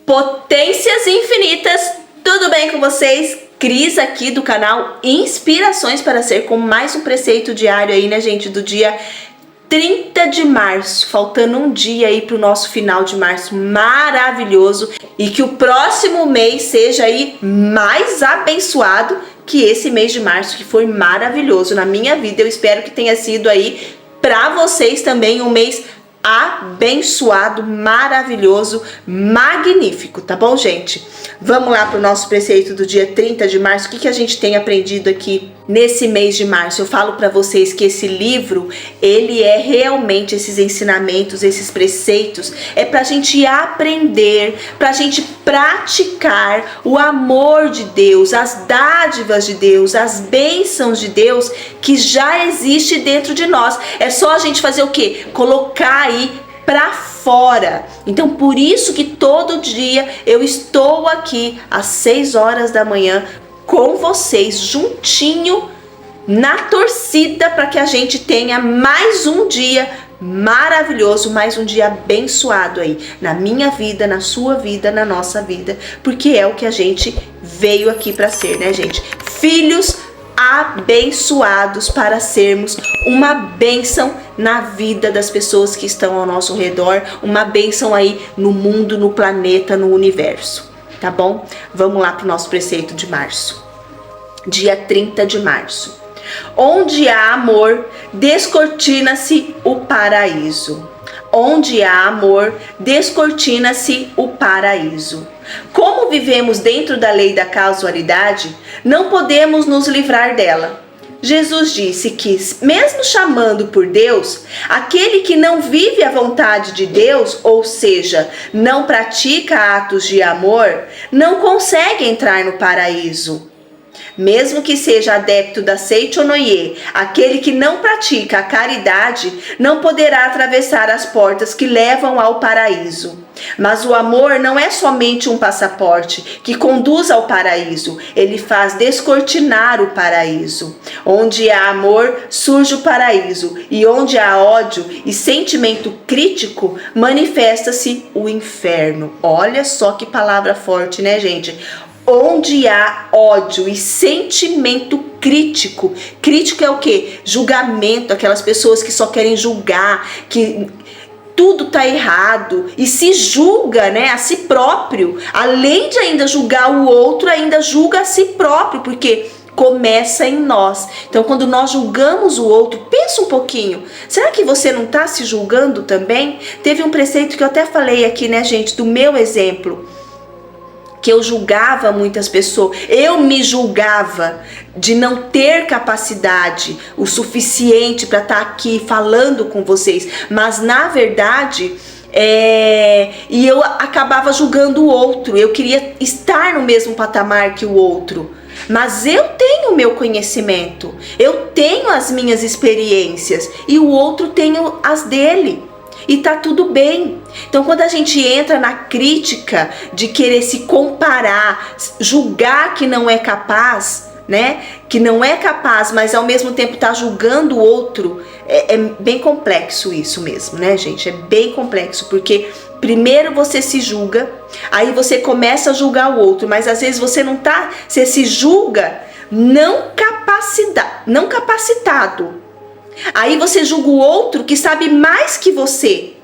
Potências infinitas, tudo bem com vocês? Cris aqui do canal Inspirações para Ser, com mais um preceito diário aí, né, gente, do dia 30 de março, faltando um dia aí pro nosso final de março maravilhoso, e que o próximo mês seja aí mais abençoado que esse mês de março, que foi maravilhoso na minha vida. Eu espero que tenha sido aí para vocês também um mês abençoado, maravilhoso, magnífico, tá bom, gente? Vamos lá para o nosso preceito do dia 30 de março. O que a gente tem aprendido aqui nesse mês de março? Eu falo para vocês que esse livro, ele é realmente esses ensinamentos, esses preceitos, é pra gente aprender, pra gente praticar o amor de Deus, as dádivas de Deus, as bênçãos de Deus que já existe dentro de nós. É só a gente fazer o quê? Colocar aí para fora. Então, por isso que todo dia eu estou aqui às 6 horas da manhã com vocês, juntinho na torcida, para que a gente tenha mais um dia maravilhoso, mais um dia abençoado aí na minha vida, na sua vida, na nossa vida, porque é o que a gente veio aqui para ser, né, gente? Filhos abençoados, para sermos uma bênção na vida das pessoas que estão ao nosso redor, uma bênção aí no mundo, no planeta, no universo, tá bom? Vamos lá para o nosso preceito de março, dia 30 de março. Onde há amor, descortina-se o paraíso. Onde há amor, descortina-se o paraíso. Como vivemos dentro da lei da causalidade, não podemos nos livrar dela. Jesus disse que, mesmo chamando por Deus, aquele que não vive a vontade de Deus, ou seja, não pratica atos de amor, não consegue entrar no paraíso. Mesmo que seja adepto da Seichonoye, aquele que não pratica a caridade não poderá atravessar as portas que levam ao paraíso. Mas o amor não é somente um passaporte que conduz ao paraíso, ele faz descortinar o paraíso. Onde há amor, surge o paraíso, e onde há ódio e sentimento crítico, manifesta-se o inferno. Olha só que palavra forte, né, gente? Onde há ódio e sentimento crítico. Crítico é o quê? Julgamento, aquelas pessoas que só querem julgar, que tudo tá errado e se julga, né, a si próprio. Além de ainda julgar o outro, ainda julga a si próprio, porque começa em nós. Então, quando nós julgamos o outro, pensa um pouquinho. Será que você não tá se julgando também? Teve um preceito que eu até falei aqui, né, gente, do meu exemplo, que eu julgava muitas pessoas, eu me julgava de não ter capacidade o suficiente para estar aqui falando com vocês, mas na verdade, e eu acabava julgando o outro, eu queria estar no mesmo patamar que o outro. Mas eu tenho o meu conhecimento, eu tenho as minhas experiências e o outro tem as dele. E tá tudo bem. Então, quando a gente entra na crítica de querer se comparar, julgar que não é capaz, né? Que não é capaz, mas ao mesmo tempo tá julgando o outro, é bem complexo isso mesmo, né, gente? É bem complexo, porque primeiro você se julga, aí você começa a julgar o outro, mas às vezes você não tá, você se julga não capacitado. Aí você julga o outro que sabe mais que você.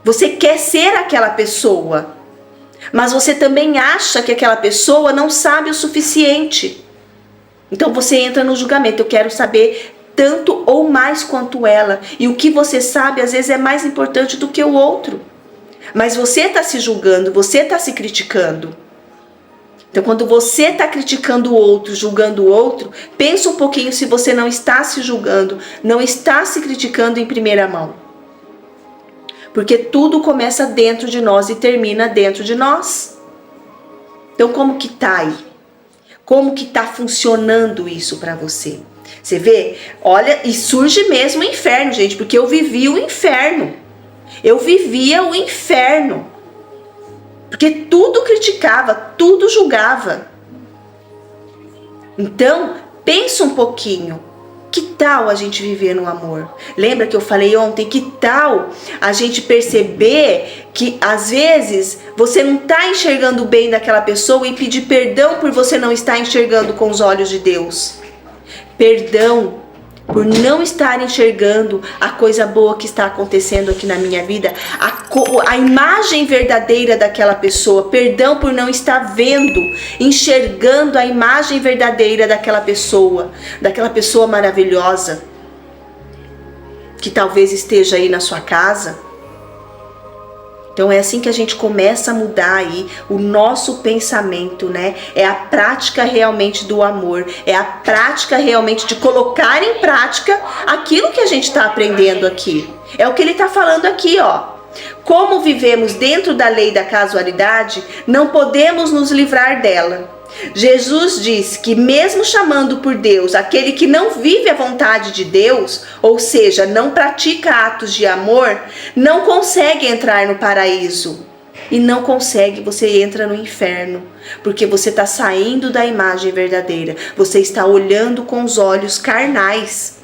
Você quer ser aquela pessoa, mas você também acha que aquela pessoa não sabe o suficiente. Então você entra no julgamento. Eu quero saber tanto ou mais quanto ela. E o que você sabe às vezes é mais importante do que o outro. Mas você está se julgando, você está se criticando. Então, quando você está criticando o outro, julgando o outro, pensa um pouquinho se você não está se julgando, não está se criticando em primeira mão. Porque tudo começa dentro de nós e termina dentro de nós. Então, como que tá aí? Como que tá funcionando isso para você? Você vê? Olha, e surge mesmo o inferno, gente, porque eu vivi o inferno. Eu vivia o inferno. Porque tudo criticava, tudo julgava. Então, pensa um pouquinho. Que tal a gente viver no amor? Lembra que eu falei ontem? Que tal a gente perceber que às vezes você não está enxergando o bem daquela pessoa e pedir perdão por você não estar enxergando com os olhos de Deus? Perdão por não estar enxergando a coisa boa que está acontecendo aqui na minha vida, a imagem verdadeira daquela pessoa. Perdão por não estar vendo, enxergando a imagem verdadeira daquela pessoa maravilhosa, que talvez esteja aí na sua casa. Então é assim que a gente começa a mudar aí o nosso pensamento, né? É a prática realmente do amor, é a prática realmente de colocar em prática aquilo que a gente está aprendendo aqui. É o que ele está falando aqui, ó. Como vivemos dentro da lei da casualidade, não podemos nos livrar dela. Jesus diz que mesmo chamando por Deus aquele que não vive a vontade de Deus, ou seja, não pratica atos de amor, não consegue entrar no paraíso. E não consegue, você entra no inferno, porque você está saindo da imagem verdadeira, você está olhando com os olhos carnais,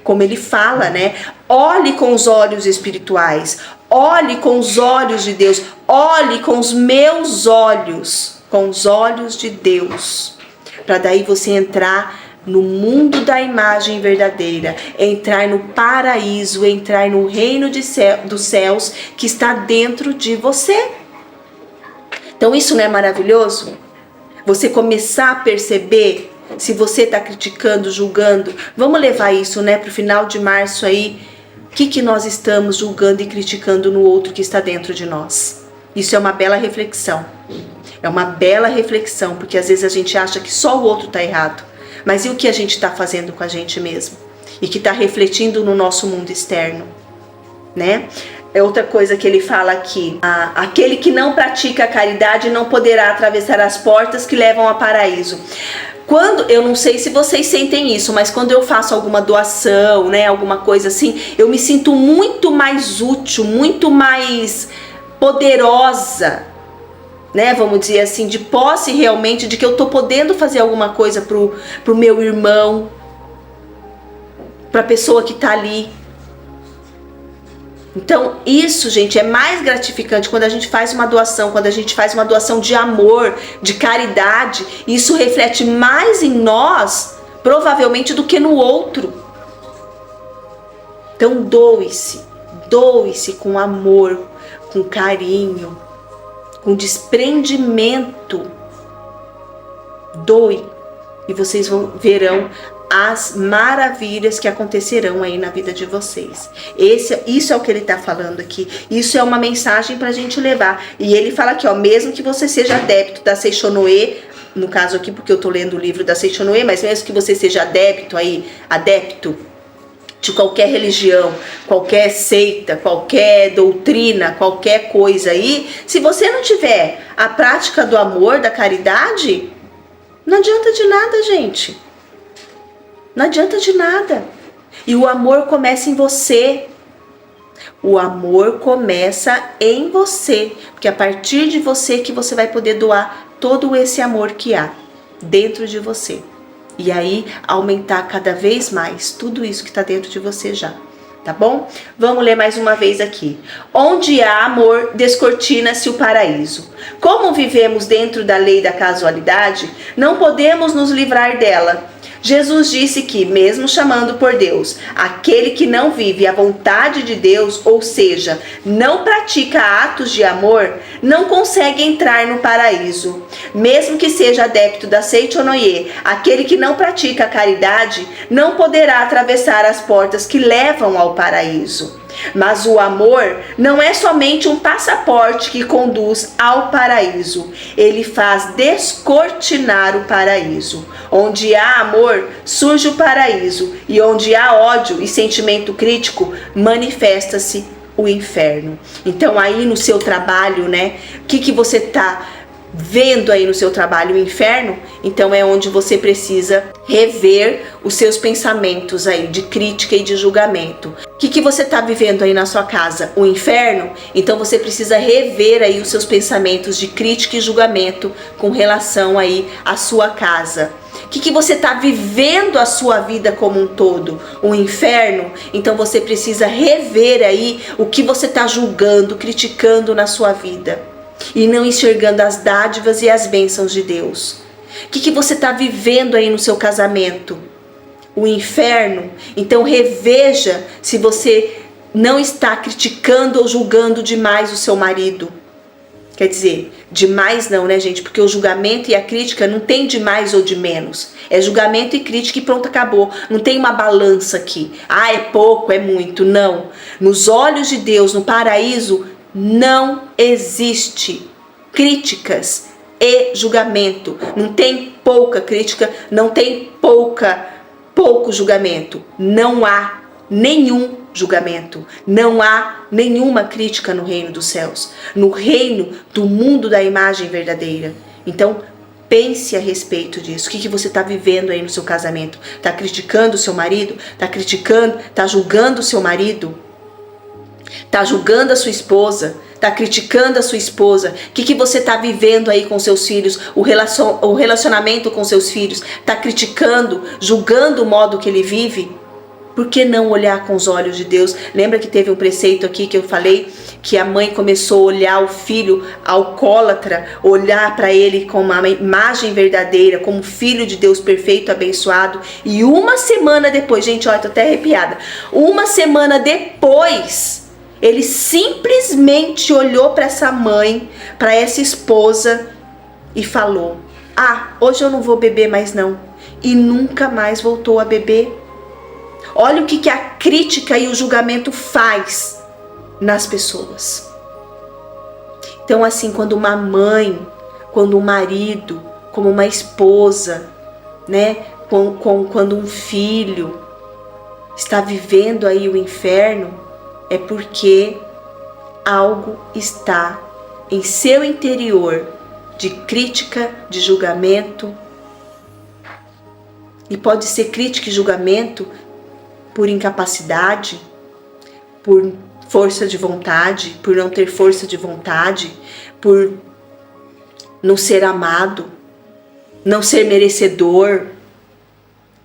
como ele fala, né? Olhe com os olhos espirituais, olhe com os olhos de Deus, olhe com os meus olhos, com os olhos de Deus, para daí você entrar no mundo da imagem verdadeira, entrar no paraíso, entrar no reino dos céus que está dentro de você. Então isso não é maravilhoso? Você começar a perceber, se você está criticando, julgando, vamos levar isso, né, para o final de março aí, o que nós estamos julgando e criticando no outro que está dentro de nós? Isso é uma bela reflexão. É uma bela reflexão, porque às vezes a gente acha que só o outro está errado. Mas e o que a gente está fazendo com a gente mesmo? E que está refletindo no nosso mundo externo, né? É outra coisa que ele fala aqui. Aquele que não pratica a caridade não poderá atravessar as portas que levam ao paraíso. Eu não sei se vocês sentem isso, mas quando eu faço alguma doação, né, alguma coisa assim, eu me sinto muito mais útil, muito mais poderosa, né, vamos dizer assim, de posse realmente de que eu tô podendo fazer alguma coisa pro meu irmão, pra pessoa que tá ali. Então isso, gente, é mais gratificante quando a gente faz uma doação, quando a gente faz uma doação de amor, de caridade. Isso reflete mais em nós, provavelmente, do que no outro. Então doe-se com amor, com carinho, com desprendimento. Doe e vocês verão as maravilhas que acontecerão aí na vida de vocês. Isso é o que ele está falando aqui. Isso é uma mensagem para a gente levar. E ele fala aqui, ó, mesmo que você seja adepto da Seichonoye, no caso aqui porque eu estou lendo o livro da Seichonoye, mas mesmo que você seja adepto de qualquer religião, qualquer seita, qualquer doutrina, qualquer coisa aí, se você não tiver a prática do amor, da caridade, não adianta de nada, gente. Não adianta de nada. E o amor começa em você. O amor começa em você, porque a partir de você que você vai poder doar todo esse amor que há dentro de você. E aí aumentar cada vez mais tudo isso que está dentro de você já, tá bom? Vamos ler mais uma vez aqui. Onde há amor, descortina-se o paraíso. Como vivemos dentro da lei da casualidade, não podemos nos livrar dela. Jesus disse que, mesmo chamando por Deus, aquele que não vive a vontade de Deus, ou seja, não pratica atos de amor, não consegue entrar no paraíso. Mesmo que seja adepto da Seichonoye, aquele que não pratica a caridade, não poderá atravessar as portas que levam ao paraíso. Mas o amor não é somente um passaporte que conduz ao paraíso. Ele faz descortinar o paraíso. Onde há amor, surge o paraíso. E onde há ódio e sentimento crítico, manifesta-se o inferno. Então aí no seu trabalho, né? O que você está vendo aí no seu trabalho? O inferno? Então é onde você precisa rever os seus pensamentos aí de crítica e de julgamento. O que você está vivendo aí na sua casa? O inferno? Então você precisa rever aí os seus pensamentos de crítica e julgamento com relação aí à sua casa. O que você está vivendo a sua vida como um todo? O inferno? Então você precisa rever aí o que você está julgando, criticando na sua vida. E não enxergando as dádivas e as bênçãos de Deus. O que você está vivendo aí no seu casamento? O inferno? Então reveja se você não está criticando ou julgando demais o seu marido. Quer dizer, demais não, né, gente? Porque o julgamento e a crítica não tem de mais ou de menos. É julgamento e crítica e pronto, acabou. Não tem uma balança aqui. Ah, é pouco, é muito. Não. Nos olhos de Deus, no paraíso, não existe críticas e julgamento. Não tem pouca crítica, não tem pouco julgamento. Não há nenhum julgamento. Não há nenhuma crítica no reino dos céus, no reino do mundo da imagem verdadeira. Então, pense a respeito disso. O que você está vivendo aí no seu casamento? Está criticando o seu marido? Está julgando o seu marido? Está julgando a sua esposa? Está criticando a sua esposa? O que você está vivendo aí com seus filhos? O relacionamento com seus filhos? Está criticando, julgando o modo que ele vive? Por que não olhar com os olhos de Deus? Lembra que teve um preceito aqui que eu falei que a mãe começou a olhar o filho alcoólatra, olhar para ele como uma imagem verdadeira, como filho de Deus perfeito, abençoado. E uma semana depois, gente, olha, tô até arrepiada. Uma semana depois, ele simplesmente olhou para essa mãe, para essa esposa e falou: ah, hoje eu não vou beber mais não. E nunca mais voltou a beber. Olha o que a crítica e o julgamento faz nas pessoas. Então, assim, quando uma mãe, quando um marido, como uma esposa, né, quando um filho está vivendo aí o inferno, é porque algo está em seu interior de crítica, de julgamento. E pode ser crítica e julgamento por incapacidade, por força de vontade, por não ter força de vontade, por não ser amado, não ser merecedor.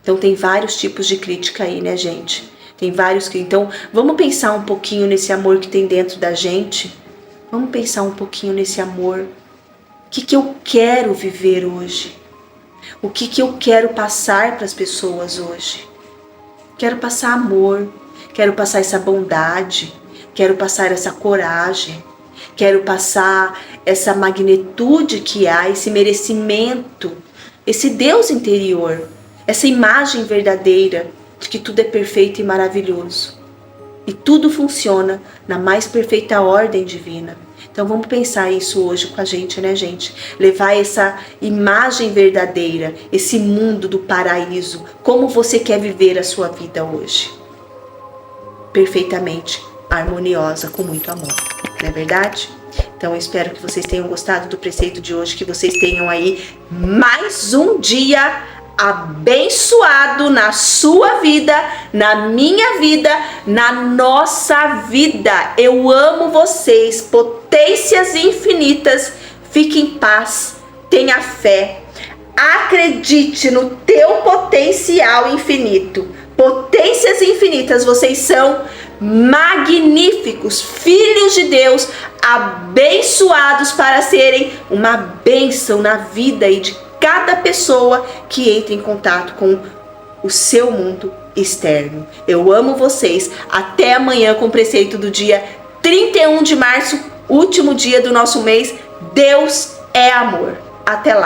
Então tem vários tipos de crítica aí, né, gente? Tem vários. Então vamos pensar um pouquinho nesse amor que tem dentro da gente. Vamos pensar um pouquinho nesse amor. O que eu quero viver hoje? O que eu quero passar para as pessoas hoje? Quero passar amor, quero passar essa bondade, quero passar essa coragem, quero passar essa magnitude que há, esse merecimento, esse Deus interior, essa imagem verdadeira de que tudo é perfeito e maravilhoso. E tudo funciona na mais perfeita ordem divina. Então vamos pensar isso hoje com a gente, né, gente? Levar essa imagem verdadeira, esse mundo do paraíso. Como você quer viver a sua vida hoje? Perfeitamente harmoniosa, com muito amor. Não é verdade? Então eu espero que vocês tenham gostado do preceito de hoje, que vocês tenham aí mais um dia abençoado na sua vida, na minha vida, na nossa vida. Eu amo vocês, potências infinitas. Fique em paz, tenha fé, acredite no teu potencial infinito. Potências infinitas, vocês são magníficos, filhos de Deus, abençoados para serem uma bênção na vida e de cada pessoa que entra em contato com o seu mundo externo. Eu amo vocês. Até amanhã com o preceito do dia 31 de março, último dia do nosso mês. Deus é amor. Até lá.